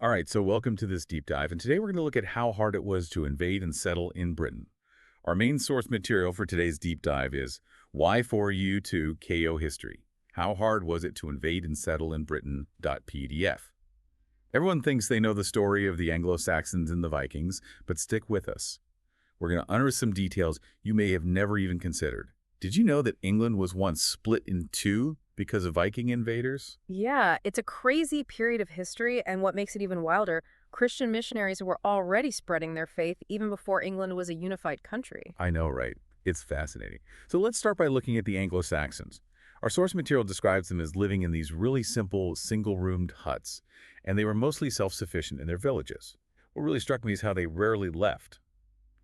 All right, so welcome to this deep dive, and today we're going to look at how hard it was to invade and settle in Britain. Our main source material for today's deep dive is Y4U2 KO History. How hard was it to invade and settle in Britain.pdf. Everyone thinks they know the story of the Anglo-Saxons and the Vikings, but stick with us. We're going to unearth some details you may have never even considered. Did you know that England was once split in two because of Viking invaders? Yeah, it's a crazy period of history, and what makes it even wilder, Christian missionaries were already spreading their faith even before England was a unified country. I know, right? It's fascinating. So let's start by looking at the Anglo-Saxons. Our source material describes them as living in these really simple, single-roomed huts, and they were mostly self-sufficient in their villages. What really struck me is how they rarely left,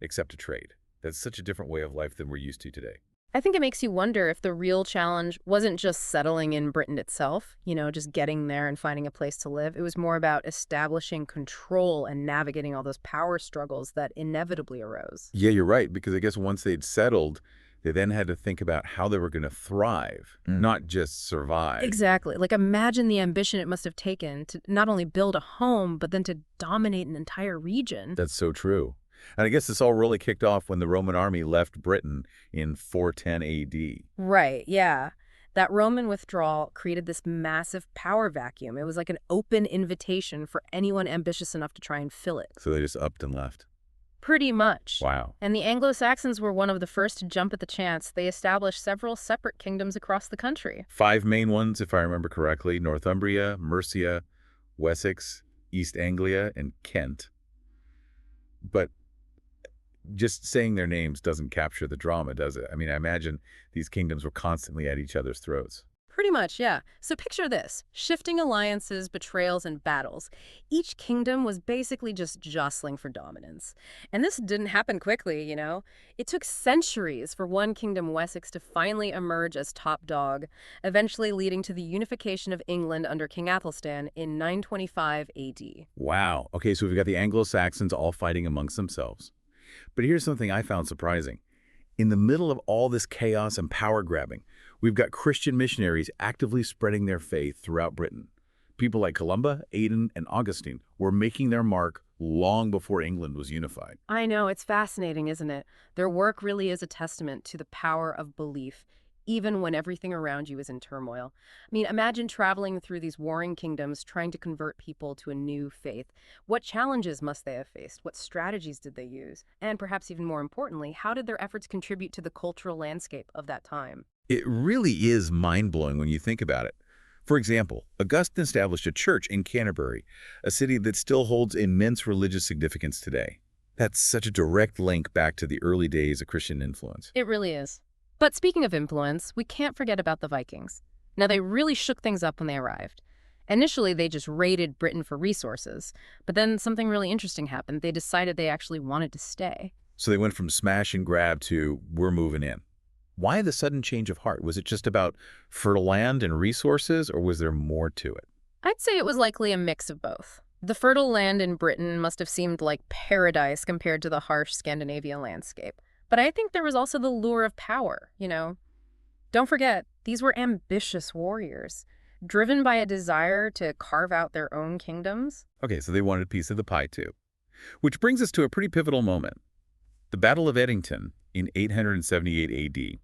except to trade. That's such a different way of life than we're used to today. I think it makes you wonder if the real challenge wasn't just settling in Britain itself, just getting there and finding a place to live. It was more about establishing control and navigating all those power struggles that inevitably arose. Yeah, you're right, because I guess once they'd settled, they then had to think about how they were going to thrive, not just survive. Exactly. Like, imagine the ambition it must have taken to not only build a home, but then to dominate an entire region. That's so true. And I guess this all really kicked off when the Roman army left Britain in 410 AD. Right, yeah. That Roman withdrawal created this massive power vacuum. It was like an open invitation for anyone ambitious enough to try and fill it. So they just upped and left. Pretty much. Wow. And the Anglo-Saxons were one of the first to jump at the chance. They established several separate kingdoms across the country. Five main ones, if I remember correctly: Northumbria, Mercia, Wessex, East Anglia, and Kent. But just saying their names doesn't capture the drama, does it? I mean, I imagine these kingdoms were constantly at each other's throats. Pretty much, yeah. So picture this: shifting alliances, betrayals, and battles. Each kingdom was basically just jostling for dominance. And this didn't happen quickly. It took centuries for one kingdom, Wessex, to finally emerge as top dog, eventually leading to the unification of England under King Athelstan in 925 AD. Wow. Okay, so we've got the Anglo-Saxons all fighting amongst themselves. But here's something I found surprising. In the middle of all this chaos and power grabbing, we've got Christian missionaries actively spreading their faith throughout Britain. People like Columba, Aidan, and Augustine were making their mark long before England was unified. I know, it's fascinating, isn't it? Their work really is a testament to the power of belief, even when everything around you is in turmoil. I mean, imagine traveling through these warring kingdoms trying to convert people to a new faith. What challenges must they have faced? What strategies did they use? And perhaps even more importantly, how did their efforts contribute to the cultural landscape of that time? It really is mind-blowing when you think about it. For example, Augustine established a church in Canterbury, a city that still holds immense religious significance today. That's such a direct link back to the early days of Christian influence. It really is. But speaking of influence, we can't forget about the Vikings. Now, they really shook things up when they arrived. Initially, they just raided Britain for resources, but then something really interesting happened. They decided they actually wanted to stay. So they went from smash and grab to we're moving in. Why the sudden change of heart? Was it just about fertile land and resources, or was there more to it? I'd say it was likely a mix of both. The fertile land in Britain must have seemed like paradise compared to the harsh Scandinavian landscape. But I think there was also the lure of power. Don't forget, these were ambitious warriors, driven by a desire to carve out their own kingdoms. Okay, so they wanted a piece of the pie too. Which brings us to a pretty pivotal moment. The Battle of Edington in 878 AD.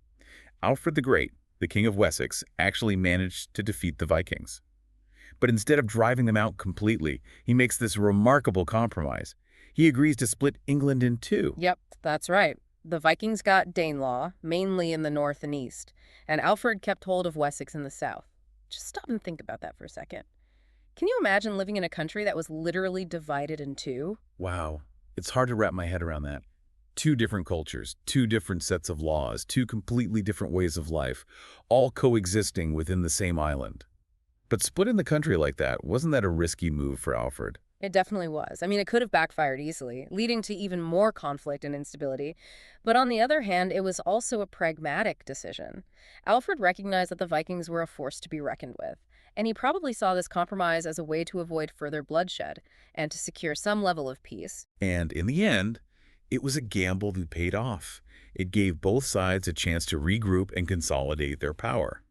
Alfred the Great, the King of Wessex, actually managed to defeat the Vikings. But instead of driving them out completely, he makes this remarkable compromise. He agrees to split England in two. Yep, that's right. The Vikings got Danelaw, mainly in the north and east, and Alfred kept hold of Wessex in the south. Just stop and think about that for a second. Can you imagine living in a country that was literally divided in two? Wow, it's hard to wrap my head around that. Two different cultures, two different sets of laws, two completely different ways of life, all coexisting within the same island. But splitting the country like that, wasn't that a risky move for Alfred? It definitely was. I mean, it could have backfired easily, leading to even more conflict and instability. But on the other hand, it was also a pragmatic decision. Alfred recognized that the Vikings were a force to be reckoned with, and he probably saw this compromise as a way to avoid further bloodshed and to secure some level of peace. And in the end, it was a gamble that paid off. It gave both sides a chance to regroup and consolidate their power,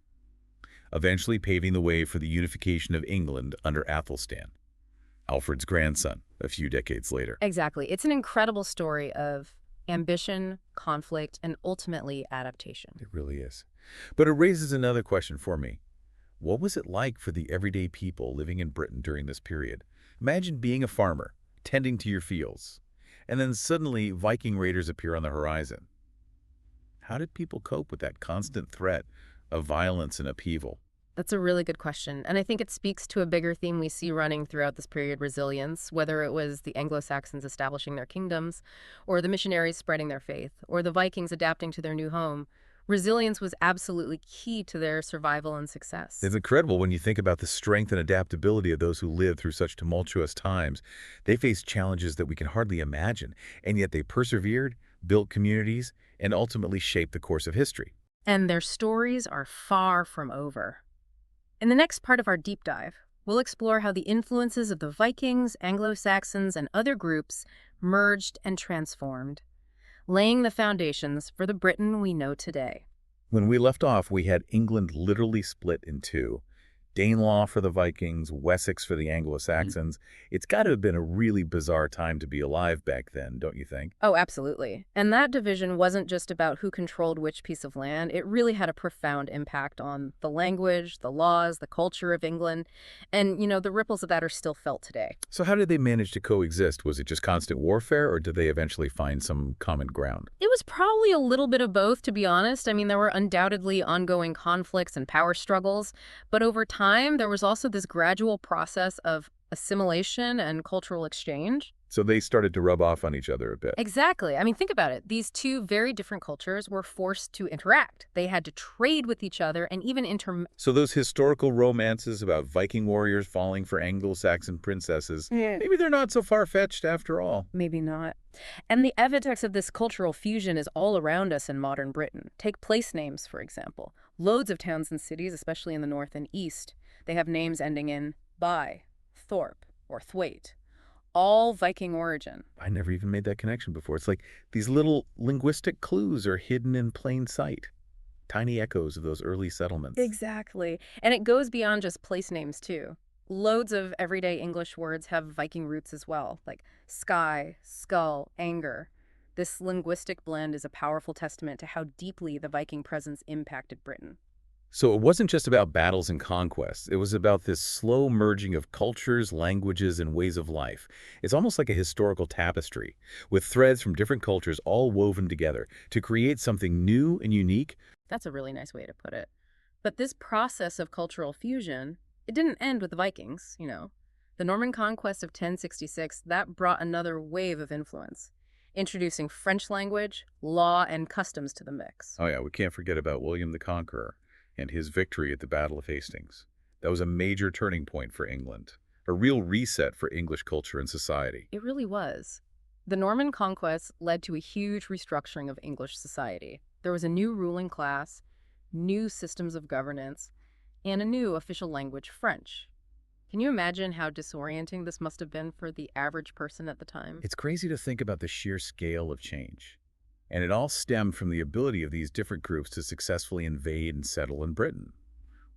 eventually paving the way for the unification of England under Athelstan. Alfred's grandson, a few decades later. Exactly. It's an incredible story of ambition, conflict, and ultimately adaptation. It really is. But it raises another question for me. What was it like for the everyday people living in Britain during this period? Imagine being a farmer, tending to your fields, and then suddenly Viking raiders appear on the horizon. How did people cope with that constant threat of violence and upheaval? That's a really good question. And I think it speaks to a bigger theme we see running throughout this period: resilience, whether it was the Anglo-Saxons establishing their kingdoms, or the missionaries spreading their faith, or the Vikings adapting to their new home. Resilience was absolutely key to their survival and success. It's incredible when you think about the strength and adaptability of those who lived through such tumultuous times. They faced challenges that we can hardly imagine, and yet they persevered, built communities, and ultimately shaped the course of history. And their stories are far from over. In the next part of our deep dive, we'll explore how the influences of the Vikings, Anglo-Saxons, and other groups merged and transformed, laying the foundations for the Britain we know today. When we left off, we had England literally split in two. Danelaw for the Vikings, Wessex for the Anglo-Saxons. It's got to have been a really bizarre time to be alive back then, don't you think? Oh, absolutely. And that division wasn't just about who controlled which piece of land. It really had a profound impact on the language, the laws, the culture of England. And, the ripples of that are still felt today. So how did they manage to coexist? Was it just constant warfare, or did they eventually find some common ground? It was probably a little bit of both, to be honest. I mean, there were undoubtedly ongoing conflicts and power struggles, but over time, there was also this gradual process of assimilation and cultural exchange. So they started to rub off on each other a bit. Exactly. I mean, think about it. These two very different cultures were forced to interact. They had to trade with each other and even So those historical romances about Viking warriors falling for Anglo-Saxon princesses, maybe they're not so far-fetched after all. Maybe not. And the evidence of this cultural fusion is all around us in modern Britain. Take place names, for example. Loads of towns and cities, especially in the north and east, they have names ending in by, Thorpe, or Thwaite. All Viking origin. I never even made that connection before. It's like these little linguistic clues are hidden in plain sight. Tiny echoes of those early settlements. Exactly. And it goes beyond just place names, too. Loads of everyday English words have Viking roots as well, like sky, skull, anger. This linguistic blend is a powerful testament to how deeply the Viking presence impacted Britain. So it wasn't just about battles and conquests. It was about this slow merging of cultures, languages, and ways of life. It's almost like a historical tapestry, with threads from different cultures all woven together to create something new and unique. That's a really nice way to put it. But this process of cultural fusion, it didn't end with the Vikings. The Norman conquest of 1066, that brought another wave of influence, introducing French language, law, and customs to the mix. Oh yeah, we can't forget about William the Conqueror and his victory at the Battle of Hastings. That was a major turning point for England, a real reset for English culture and society. It really was. The Norman conquest led to a huge restructuring of English society. There was a new ruling class, new systems of governance, and a new official language, French. Can you imagine how disorienting this must have been for the average person at the time? It's crazy to think about the sheer scale of change. And it all stemmed from the ability of these different groups to successfully invade and settle in Britain.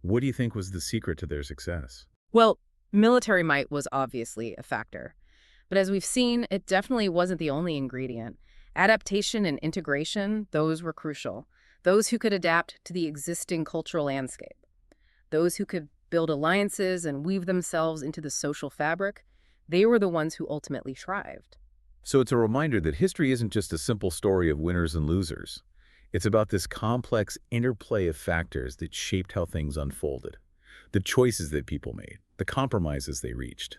What do you think was the secret to their success? Well, military might was obviously a factor. But as we've seen, it definitely wasn't the only ingredient. Adaptation and integration, those were crucial. Those who could adapt to the existing cultural landscape. Those who could build alliances and weave themselves into the social fabric, they were the ones who ultimately thrived. So it's a reminder that history isn't just a simple story of winners and losers. It's about this complex interplay of factors that shaped how things unfolded, the choices that people made, the compromises they reached,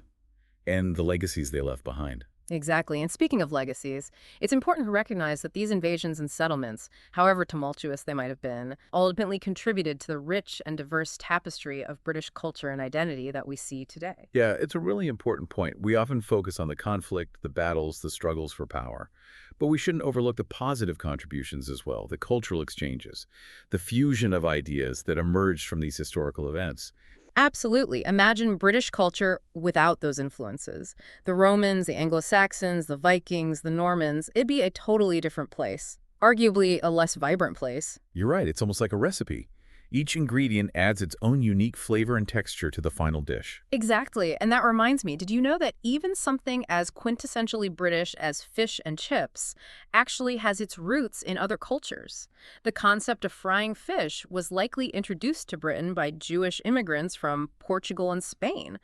and the legacies they left behind. Exactly. And speaking of legacies, it's important to recognize that these invasions and settlements, however tumultuous they might have been, ultimately contributed to the rich and diverse tapestry of British culture and identity that we see today. Yeah, it's a really important point. We often focus on the conflict, the battles, the struggles for power. But we shouldn't overlook the positive contributions as well, the cultural exchanges, the fusion of ideas that emerged from these historical events. Absolutely. Imagine British culture without those influences. The Romans, the Anglo-Saxons, the Vikings, the Normans, it'd be a totally different place. Arguably a less vibrant place. You're right, it's almost like a recipe. Each ingredient adds its own unique flavor and texture to the final dish. Exactly. And that reminds me, did you know that even something as quintessentially British as fish and chips actually has its roots in other cultures? The concept of frying fish was likely introduced to Britain by Jewish immigrants from Portugal and Spain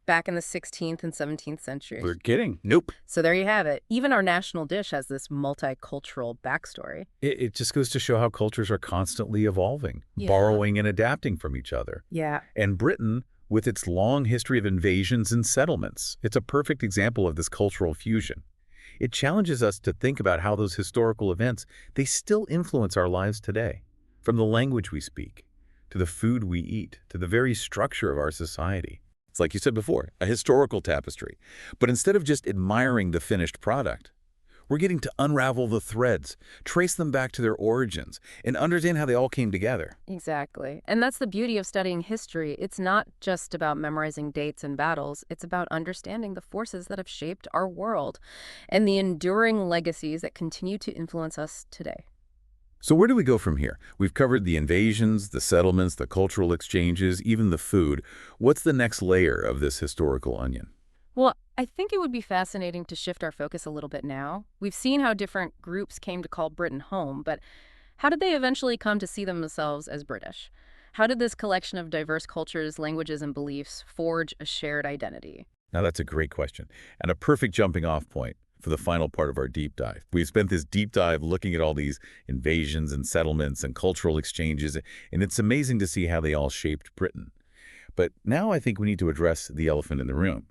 back in the 16th and 17th We're centuries. kidding? Nope. So there you have it. Even our national dish has this multicultural backstory. It just goes to show how cultures are constantly evolving, Yeah. borrowing and adapting from each other. Yeah. And Britain, with its long history of invasions and settlements, it's a perfect example of this cultural fusion. It challenges us to think about how those historical events, they still influence our lives today. From the language we speak, to the food we eat, to the very structure of our society. It's like you said before, a historical tapestry. But instead of just admiring the finished product, we're getting to unravel the threads, trace them back to their origins, and understand how they all came together. Exactly. And that's the beauty of studying history. It's not just about memorizing dates and battles. It's about understanding the forces that have shaped our world and the enduring legacies that continue to influence us today. So where do we go from here? We've covered the invasions, the settlements, the cultural exchanges, even the food. What's the next layer of this historical onion? Well, I think it would be fascinating to shift our focus a little bit now. We've seen how different groups came to call Britain home, but how did they eventually come to see themselves as British? How did this collection of diverse cultures, languages, and beliefs forge a shared identity? Now that's a great question, and a perfect jumping off point for the final part of our deep dive. We've spent this deep dive looking at all these invasions and settlements and cultural exchanges, and it's amazing to see how they all shaped Britain. But now I think we need to address the elephant in the room.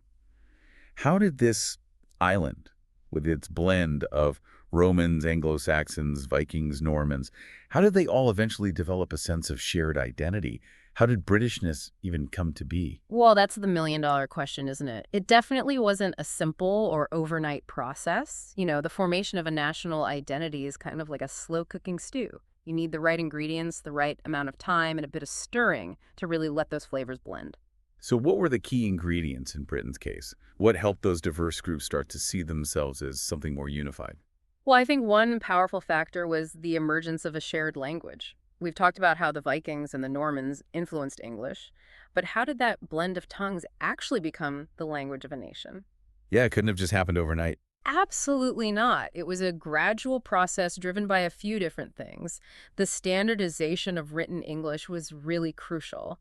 How did this island, with its blend of Romans, Anglo-Saxons, Vikings, Normans, how did they all eventually develop a sense of shared identity? How did Britishness even come to be? Well, that's the million-dollar question, isn't it? It definitely wasn't a simple or overnight process. You know, the formation of a national identity is kind of like a slow-cooking stew. You need the right ingredients, the right amount of time, and a bit of stirring to really let those flavors blend. So what were the key ingredients in Britain's case? What helped those diverse groups start to see themselves as something more unified? Well, I think one powerful factor was the emergence of a shared language. We've talked about how the Vikings and the Normans influenced English, but how did that blend of tongues actually become the language of a nation? Yeah, it couldn't have just happened overnight. Absolutely not. It was a gradual process driven by a few different things. The standardization of written English was really crucial.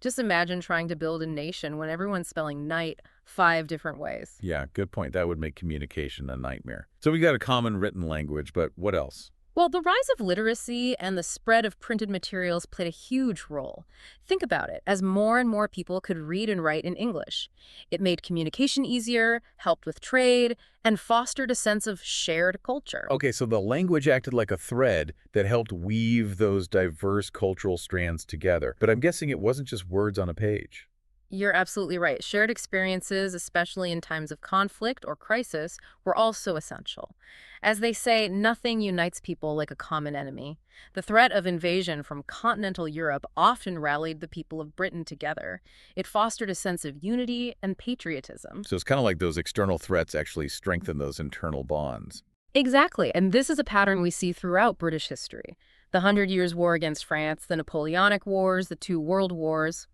Just imagine trying to build a nation when everyone's spelling night 5 different ways. Yeah, good point. That would make communication a nightmare. So we got a common written language, but what else? Well, the rise of literacy and the spread of printed materials played a huge role. Think about it, as more and more people could read and write in English. It made communication easier, helped with trade, and fostered a sense of shared culture. Okay, so the language acted like a thread that helped weave those diverse cultural strands together. But I'm guessing it wasn't just words on a page. You're absolutely right. Shared experiences, especially in times of conflict or crisis, were also essential. As they say, nothing unites people like a common enemy. The threat of invasion from continental Europe often rallied the people of Britain together. It fostered a sense of unity and patriotism. So it's kind of like those external threats actually strengthen those internal bonds. Exactly, and this is a pattern we see throughout British history. The Hundred Years' War against France, the Napoleonic Wars, the two World Wars.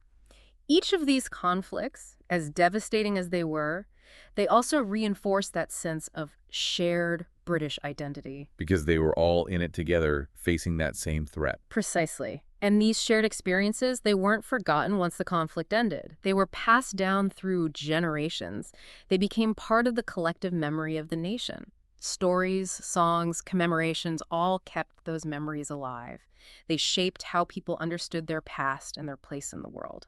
Each of these conflicts, as devastating as they were, they also reinforced that sense of shared British identity. Because they were all in it together, facing that same threat. Precisely. And these shared experiences, they weren't forgotten once the conflict ended. They were passed down through generations. They became part of the collective memory of the nation. Stories, songs, commemorations all kept those memories alive. They shaped how people understood their past and their place in the world.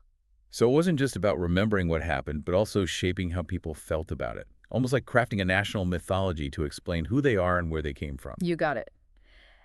So it wasn't just about remembering what happened, but also shaping how people felt about it. Almost like crafting a national mythology to explain who they are and where they came from. You got it.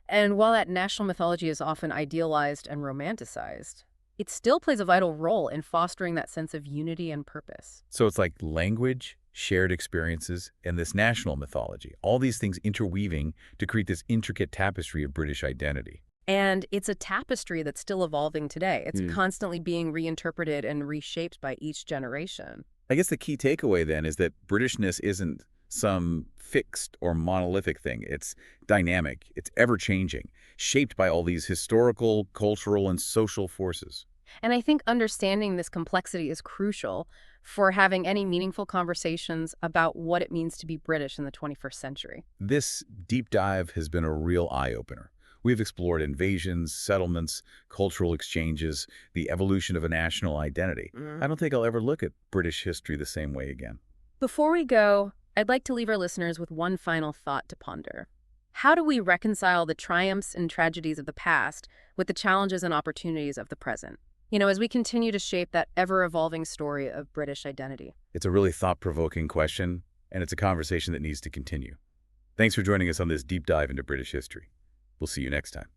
And while that national mythology is often idealized and romanticized, it still plays a vital role in fostering that sense of unity and purpose. So it's like language, shared experiences, and this national mythology. All these things interweaving to create this intricate tapestry of British identity. And it's a tapestry that's still evolving today. It's constantly being reinterpreted and reshaped by each generation. I guess the key takeaway then is that Britishness isn't some fixed or monolithic thing. It's dynamic, it's ever-changing, shaped by all these historical, cultural, and social forces. And I think understanding this complexity is crucial for having any meaningful conversations about what it means to be British in the 21st century. This deep dive has been a real eye-opener. We've explored invasions, settlements, cultural exchanges, the evolution of a national identity. I don't think I'll ever look at British history the same way again. Before we go, I'd like to leave our listeners with one final thought to ponder. How do we reconcile the triumphs and tragedies of the past with the challenges and opportunities of the present? As we continue to shape that ever-evolving story of British identity. It's a really thought-provoking question, and it's a conversation that needs to continue. Thanks for joining us on this deep dive into British history. We'll see you next time.